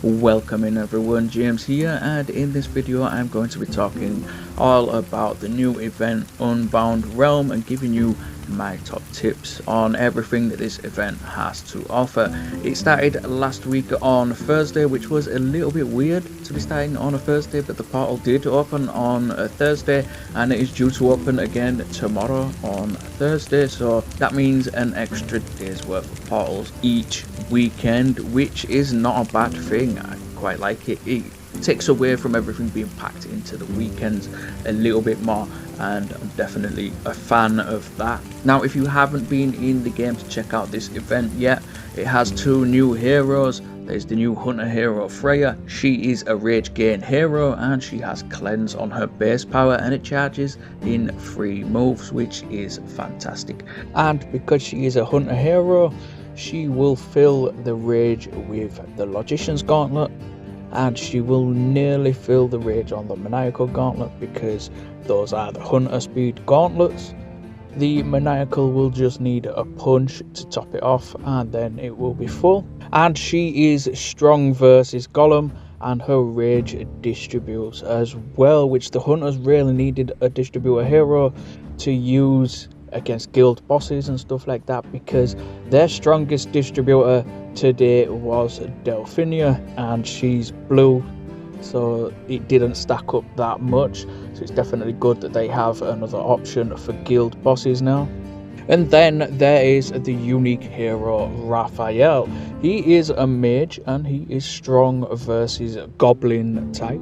Welcome in everyone, James here, and in this video I'm going to be talking all about the new event Unbound Realm and giving you my top tips on everything that this event has to offer. It started last week on Thursday, which was a little bit weird to be starting on a Thursday, but the portal did open on a Thursday and it is due to open again tomorrow on Thursday, so that means an extra day's worth of portals each weekend, which is not a bad thing. I quite like it. It takes away from everything being packed into the weekends a little bit more, and I'm definitely a fan of that. Now, if you haven't been in the game to check out this event yet, it has two new heroes. There's the new hunter hero Freya. She is a rage gain hero and she has cleanse on her base power and it charges in 3 moves, which is fantastic. And because she is a hunter hero, she will fill the rage with the Logician's Gauntlet, and she will nearly fill the rage on the Maniacal Gauntlet because those are the hunter speed gauntlets. The Maniacal will just need a punch to top it off and then it will be full. And she is strong versus Golem, and her rage distributes as well, which the hunters really needed a distributor hero to use against guild bosses and stuff like that, because their strongest distributor today was Delphinia and she's blue, so it didn't stack up that much. So it's definitely good that they have another option for guild bosses now. And then there is the unique hero Raphael. He is a mage and he is strong versus goblin type.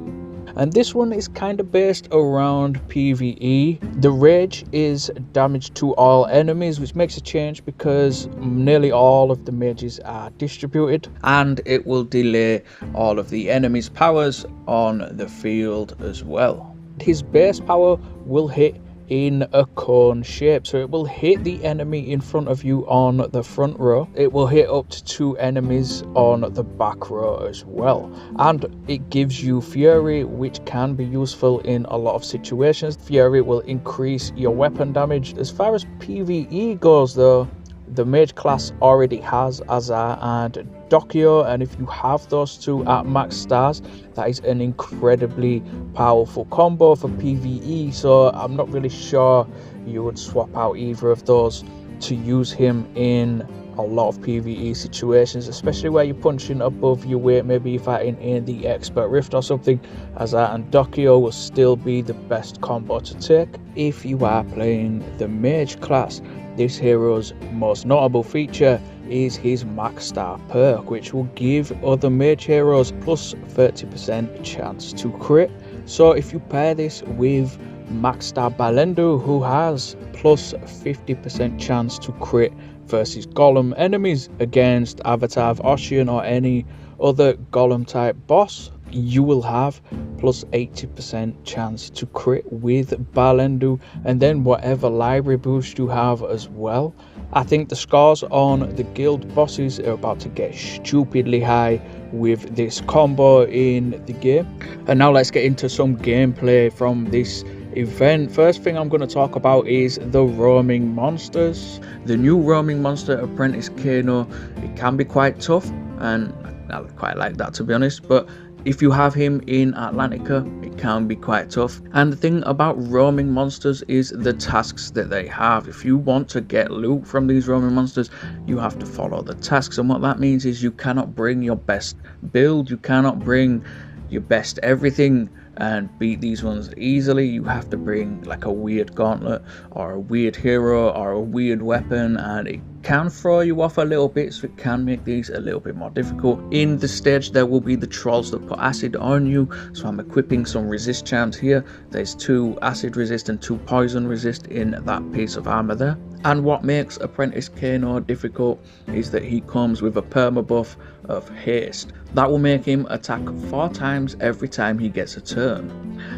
And this one is kind of based around PvE. The rage is damage to all enemies, which makes a change because nearly all of the mages are distributed, and it will delay all of the enemies' powers on the field as well. His base power will hit in a cone shape, so it will hit the enemy in front of you on the front row. It will hit up to 2 enemies on the back row as well, and it gives you fury, which can be useful in a lot of situations. Fury will increase your weapon damage. As far as PvE goes though, the mage class already has Azar and Dokio, and if you have those two at max stars, that is an incredibly powerful combo for PvE, so I'm not really sure you would swap out either of those to use him in a lot of PvE situations, especially where you're punching above your weight. Maybe you're fighting in the Expert Rift or something. Azar and Dokio will still be the best combo to take if you are playing the mage class. This hero's most notable feature is his max star perk, which will give other mage heroes plus 30% chance to crit. So if you pair this with max star Balendu, who has plus 50% chance to crit versus golem enemies against Avatar of Ocean or any other golem type boss, you will have plus 80% chance to crit with Balendu, and then whatever library boost you have as well. I think the scores on the guild bosses are about to get stupidly high with this combo in the game. And now let's get into some gameplay from this event. First thing I'm going to talk about is the roaming monsters. The new roaming monster, Apprentice Kano, it can be quite tough, and I quite like that, to be honest, but if you have him in Atlantica, it can be quite tough. And the thing about roaming monsters is the tasks that they have. If you want to get loot from these roaming monsters, you have to follow the tasks, and what that means is you cannot bring your best build, you cannot bring your best everything and beat these ones easily. You have to bring like a weird gauntlet or a weird hero or a weird weapon, and it can throw you off a little bit, so it can make these a little bit more difficult. In the stage there will be the trolls that put acid on you, so I'm equipping some resist charms here. There's 2 acid resist and 2 poison resist in that piece of armor there. And what makes Apprentice Kano difficult is that he comes with a perma buff of haste. That will make him attack 4 times every time he gets a turn,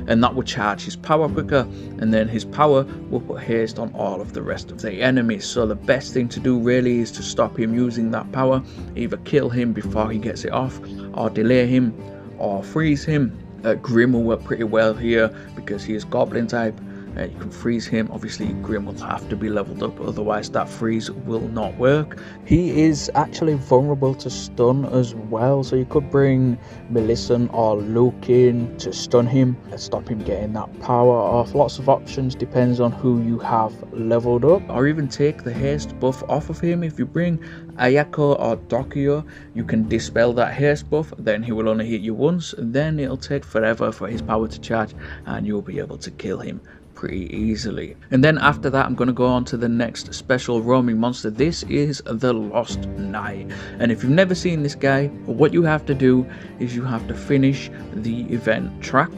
and that will charge his power quicker, and then his power will put haste on all of the rest of the enemies. So the best thing to do really is to stop him using that power, either kill him before he gets it off, or delay him, or freeze him. Grim will work pretty well here because he is goblin type, You can freeze him. Obviously Grim will have to be leveled up, otherwise that freeze will not work. He is actually vulnerable to stun as well, so you could bring Millicent or Luke in to stun him and stop him getting that power off. Lots of options, depends on who you have leveled up, or even take the haste buff off of him. If you bring Ayako or Dokio, you can dispel that haste buff, then he will only hit you once, and then it'll take forever for his power to charge and you'll be able to kill him pretty easily. And then after that, I'm going to go on to the next special roaming monster. This is the Lost Knight, and if you've never seen this guy, what you have to do is you have to finish the event track,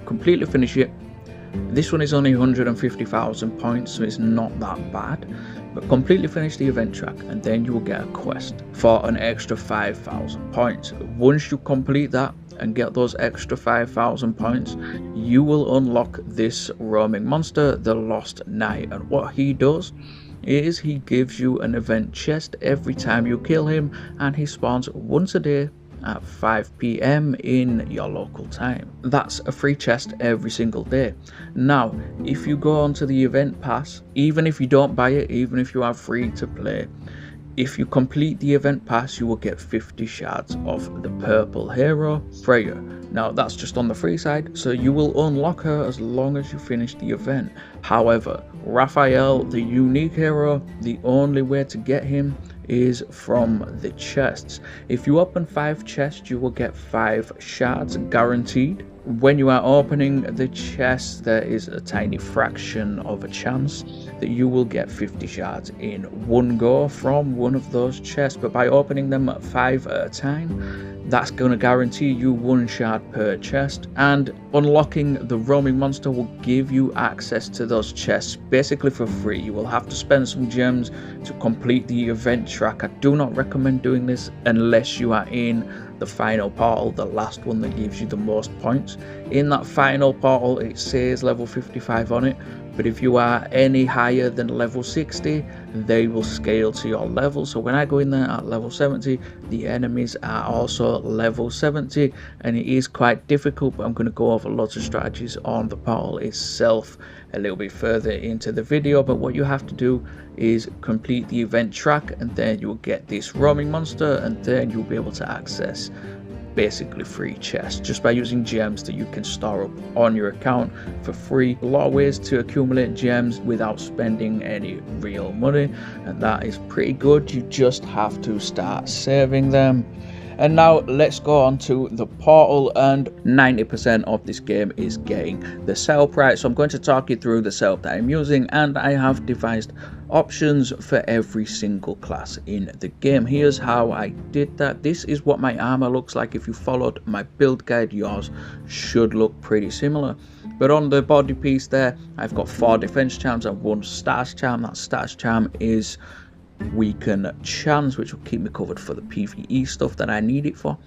completely finish it. This one is only 150,000 points, so it's not that bad, but completely finish the event track and then you will get a quest for an extra 5,000 points. Once you complete that and get those extra 5,000 points, you will unlock this roaming monster, the Lost Knight. And what he does is he gives you an event chest every time you kill him, and he spawns once a day at 5 PM in your local time. That's a free chest every single day. Now, if you go onto the event pass, even if you don't buy it, even if you are free to play, if you complete the event pass, you will get 50 shards of the purple hero, Freya. Now that's just on the free side, so you will unlock her as long as you finish the event. However, Raphael, the unique hero, the only way to get him is from the chests. If you open 5 chests, you will get 5 shards guaranteed. When you are opening the chest, there is a tiny fraction of a chance that you will get 50 shards in one go from one of those chests, but by opening them at 5 at a time, that's going to guarantee you 1 shard per chest. And unlocking the roaming monster will give you access to those chests basically for free. You will have to spend some gems to complete the event track. I do not recommend doing this unless you are in the final portal, the last one that gives you the most points. In that final portal, it says level 55 on it, but if you are any higher than level 60, they will scale to your level. So when I go in there at level 70, the enemies are also level 70, and it is quite difficult, but I'm going to go over lots of strategies on the portal itself a little bit further into the video. But what you have to do is complete the event track, and then you'll get this roaming monster, and then you'll be able to access basically free chests just by using gems that you can store up on your account for free. A lot of ways to accumulate gems without spending any real money, and that is pretty good. You just have to start saving them. And now let's go on to the portal, and 90% of this game is getting the setup right. So I'm going to talk you through the setup that I'm using, and I have devised options for every single class in the game. Here's how I did that. This is what my armor looks like. If you followed my build guide, yours should look pretty similar. But on the body piece there, I've got 4 defense charms and 1 status charm. That status charm is weaken chance, which will keep me covered for the PvE stuff that I need it for.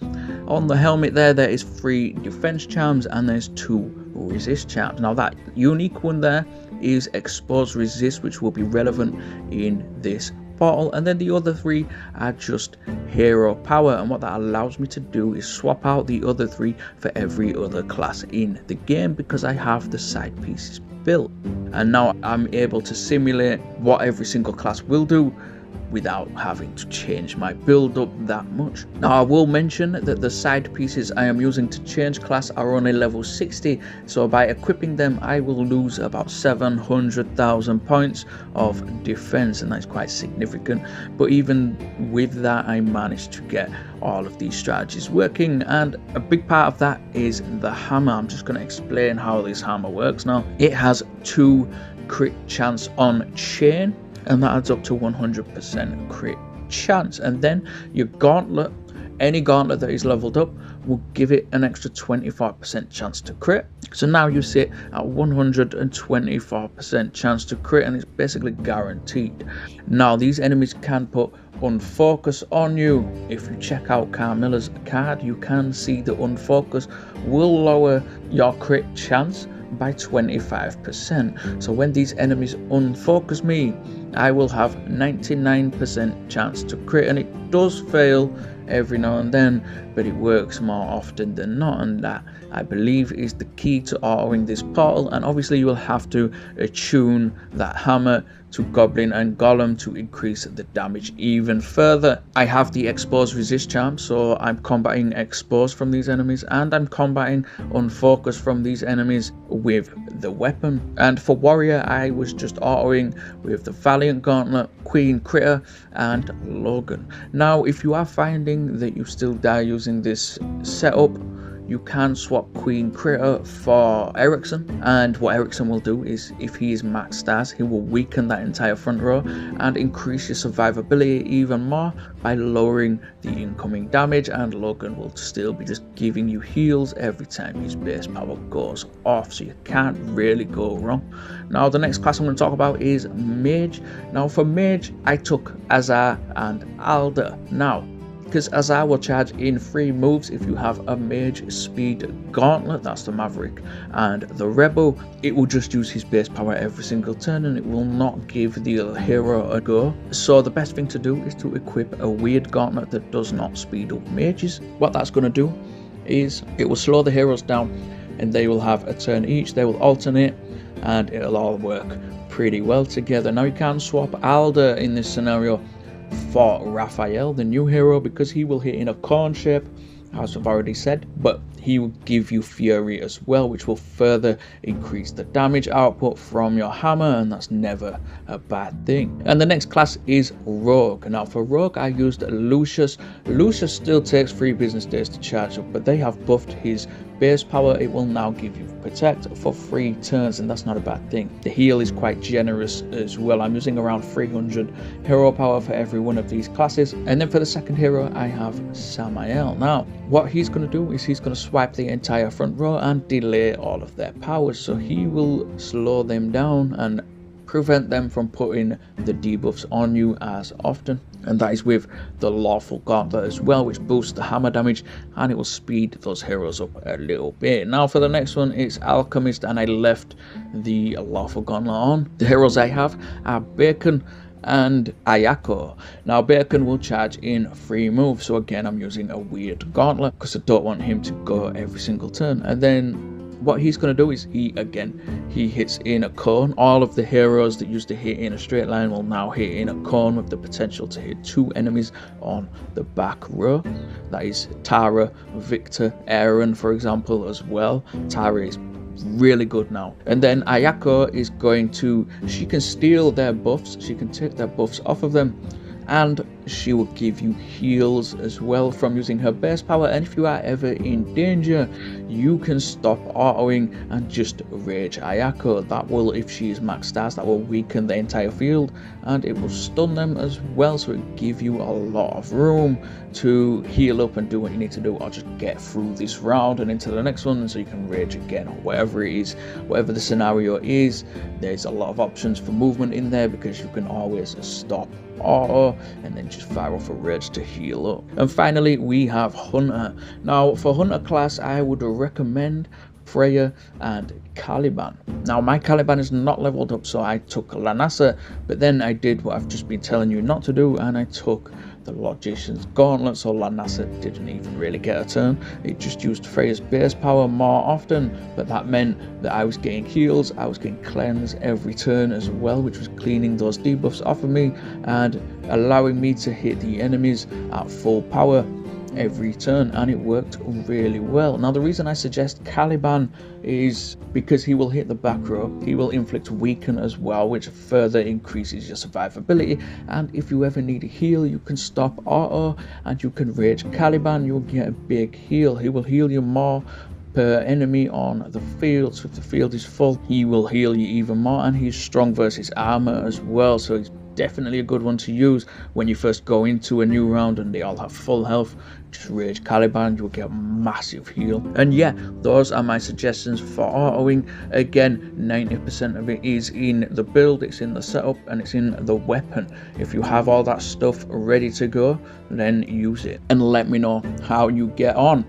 On the helmet there is 3 defense charms and there's 2 resist charms. Now that unique one there is expose resist, which will be relevant in this portal, and then the other 3 are just hero power, and what that allows me to do is swap out the other 3 for every other class in the game because I have the side pieces built, and now I'm able to simulate what every single class will do without having to change my build up that much. Now I will mention that the side pieces I am using to change class are only level 60, so by equipping them I will lose about 700,000 points of defense, and that's quite significant. But even with that, I managed to get all of these strategies working, and a big part of that is the hammer. I'm just going to explain how this hammer works now. It has 2 crit chance on chain, and that adds up to 100% crit chance. And then your gauntlet, any gauntlet that is leveled up, will give it an extra 25% chance to crit. So now you sit at 124% chance to crit, and it's basically guaranteed. Now these enemies can put unfocus on you. If you check out Carmilla's card, you can see the unfocus will lower your crit chance by 25%. So when these enemies unfocus me, I will have 99% chance to crit, and it does fail every now and then, but it works more often than not, and that I believe is the key to autoing this portal. And obviously you will have to attune that hammer to Goblin and Golem to increase the damage even further. I have the Expose Resist charm, so I'm combating Expose from these enemies, and I'm combating Unfocus from these enemies with the weapon. And for Warrior, I was just autoing with the Valiant Gauntlet, Queen Critter, and Logan. Now, if you are finding that you still die using this setup, you can swap Queen Critter for Ericsson, and what Ericsson will do is, if he is max stars, he will weaken that entire front row and increase your survivability even more by lowering the incoming damage, and Logan will still be just giving you heals every time his base power goes off, so you can't really go wrong. Now the next class I'm going to talk about is Mage. Now for Mage, I took Azar and Alder. Now, because Azar will charge in 3 moves if you have a Mage Speed Gauntlet, that's the Maverick, and the Rebel, it will just use his base power every single turn and it will not give the hero a go. So the best thing to do is to equip a weird gauntlet that does not speed up mages. What that's going to do is it will slow the heroes down and they will have a turn each, they will alternate, and it'll all work pretty well together. Now you can swap Alder in this scenario for Raphael, the new hero, because he will hit in a cone shape, as I've already said, but he will give you Fury as well, which will further increase the damage output from your hammer, and that's never a bad thing. And the next class is Rogue. Now for Rogue, I used Lucius. Lucius still takes 3 business days to charge up, but they have buffed his base power. It will now give you Protect for 3 turns, and that's not a bad thing. The heal is quite generous as well. I'm using around 300 hero power for every one of these classes. And then for the second hero, I have Samael. Now what he's going to do is he's going to swipe the entire front row and delay all of their powers, so he will slow them down and prevent them from putting the debuffs on you as often, and that is with the Lawful Gauntlet as well, which boosts the hammer damage and it will speed those heroes up a little bit. Now for the next one, it's Alchemist, and I left the Lawful Gauntlet on. The heroes I have are Bacon and Ayako. Now Bacon will charge in 3 moves, so again I'm using a weird gauntlet because I don't want him to go every single turn. And then what he's going to do is he hits in a cone. All of the heroes that used to hit in a straight line will now hit in a cone with the potential to hit 2 enemies on the back row. That is Tara, Victor, Aaron for example as well. Tara is really good now. And then Ayako is going to, she can steal their buffs, she can take their buffs off of them, and she will give you heals as well from using her base power. And if you are ever in danger, you can stop autoing and just rage Ayako. That will, if she is max stars, that will weaken the entire field and it will stun them as well, so it will give you a lot of room to heal up and do what you need to do, or just get through this round and into the next one, so you can rage again, or whatever it is, whatever the scenario is. There's a lot of options for movement in there because you can always stop auto and then just fire off a rage to heal up. And finally we have Hunter. Now for Hunter class, I would recommend Freya and Caliban. Now my Caliban is not leveled up, so I took Lanasa, but then I did what I've just been telling you not to do, and I took the Logician's Gauntlet, so Lanasa didn't even really get a turn. It just used Freya's base power more often, but that meant that I was getting heals, I was getting cleanse every turn as well, which was cleaning those debuffs off of me and allowing me to hit the enemies at full power every turn, and it worked really well. Now the reason I suggest Caliban is because he will hit the back row, he will inflict weaken as well, which further increases your survivability, and if you ever need a heal, you can stop auto and you can rage Caliban, you'll get a big heal. He will heal you more per enemy on the field, so if the field is full, he will heal you even more, and he's strong versus armor as well, so he's definitely a good one to use when you first go into a new round and they all have full health. Just rage Caliban, you'll get massive heal. And yeah, those are my suggestions for autoing. Again, 90% of it is in the build, it's in the setup, and it's in the weapon. If you have all that stuff ready to go, then use it and let me know how you get on.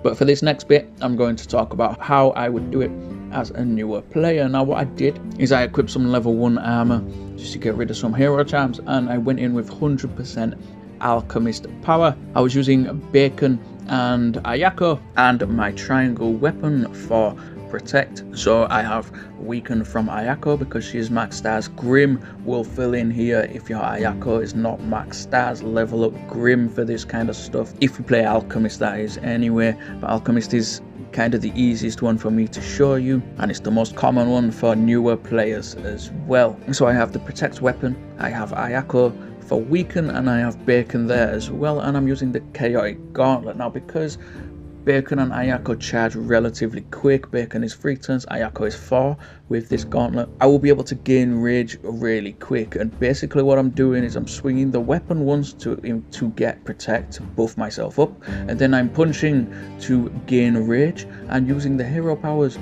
But for this next bit, I'm going to talk about how I would do it as a newer player. Now what I did is I equipped some level 1 armor just to get rid of some hero charms, and I went in with 100% alchemist power. I was using Bacon and Ayako, and my triangle weapon for protect. So I have weaken from Ayako because she is max stars. Grim will fill in here if your Ayako is not max stars. Level up Grim for this kind of stuff. If you play Alchemist, that is, anyway. But Alchemist is kind of the easiest one for me to show you, and it's the most common one for newer players as well. So I have the protect weapon, I have Ayako for weaken, and I have Bacon there as well, and I'm using the chaotic gauntlet. Now because Bacon and Ayako charge relatively quick, Bacon is 3 turns, Ayako is 4, with this gauntlet I will be able to gain rage really quick. And basically what I'm doing is I'm swinging the weapon once to get protect, to buff myself up, and then I'm punching to gain rage, and using the hero powers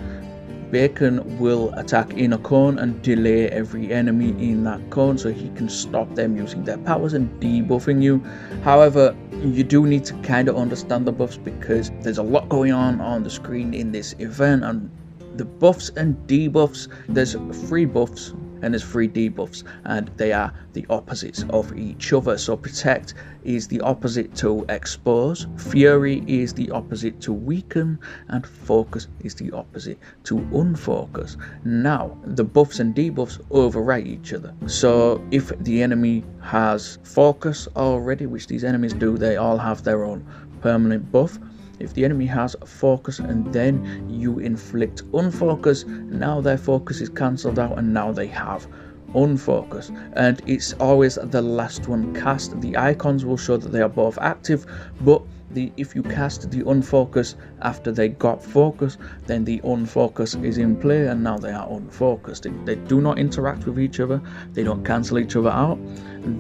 Bacon will attack in a cone and delay every enemy in that cone, so he can stop them using their powers and debuffing you. However, you do need to kind of understand the buffs because there's a lot going on the screen in this event, and the buffs and debuffs, there's 3 buffs and there's 3 debuffs, and they are the opposites of each other. So protect is the opposite to expose, fury is the opposite to weaken, and focus is the opposite to unfocus. Now the buffs and debuffs overwrite each other, so if the enemy has focus already, which these enemies do, they all have their own permanent buff. If the enemy has focus and then you inflict unfocus, now their focus is cancelled out and now they have unfocus, and it's always the last one cast. The icons will show that they are both active, but if you cast the unfocus after they got focus, then the unfocus is in play and now they are unfocused. They do not interact with each other, they don't cancel each other out,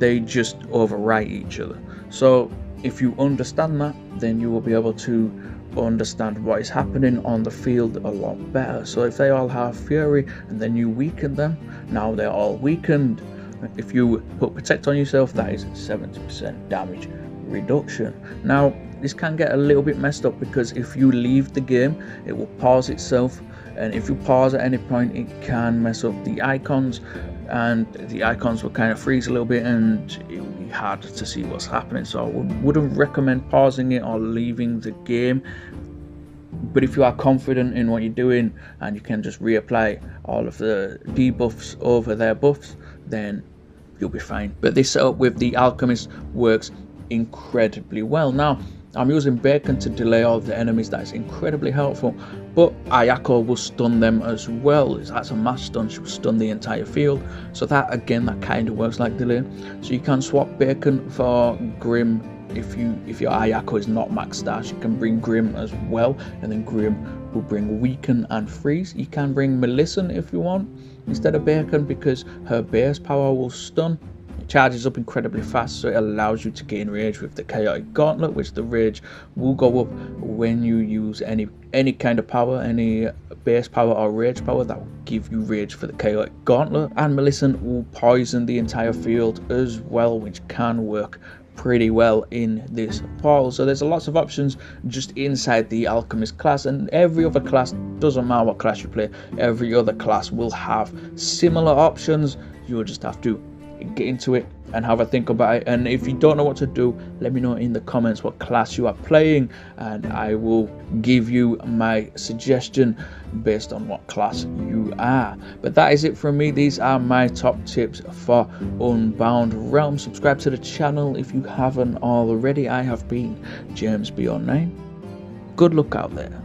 they just overwrite each other. So if you understand that, then you will be able to understand what is happening on the field a lot better. So if they all have fury and then you weaken them, now they're all weakened. If you put protect on yourself, that is 70% damage reduction. Now this can get a little bit messed up because if you leave the game, it will pause itself, and if you pause at any point, it can mess up the icons, and the icons will kind of freeze a little bit and it will be hard to see what's happening. So I wouldn't recommend pausing it or leaving the game, but if you are confident in what you're doing and you can just reapply all of the debuffs over their buffs, then you'll be fine. But this setup with the Alchemist works incredibly well. Now I'm using Bacon to delay all the enemies, that is incredibly helpful, but Ayako will stun them as well. That's a mass stun, she will stun the entire field, so that again, that kind of works like delay. So you can swap Bacon for Grim. If your Ayako is not max stars, you can bring Grim as well, and then Grim will bring weaken and freeze. You can bring Millicent if you want instead of Bacon because her base power will stun. Charges up incredibly fast, so it allows you to gain rage with the chaotic gauntlet, which the rage will go up when you use any kind of power, any base power or rage power that will give you rage for the chaotic gauntlet. And Millicent will poison the entire field as well, which can work pretty well in this portal. So there's lots of options just inside the Alchemist class, and every other class, doesn't matter what class you play, every other class will have similar options. You'll just have to get into it and have a think about it. And if you don't know what to do, let me know in the comments what class you are playing, and I will give you my suggestion based on what class you are. But that is it from me. These are my top tips for Unbound Realm. Subscribe to the channel if you haven't already. I have been James Beyond 9. Good luck out there.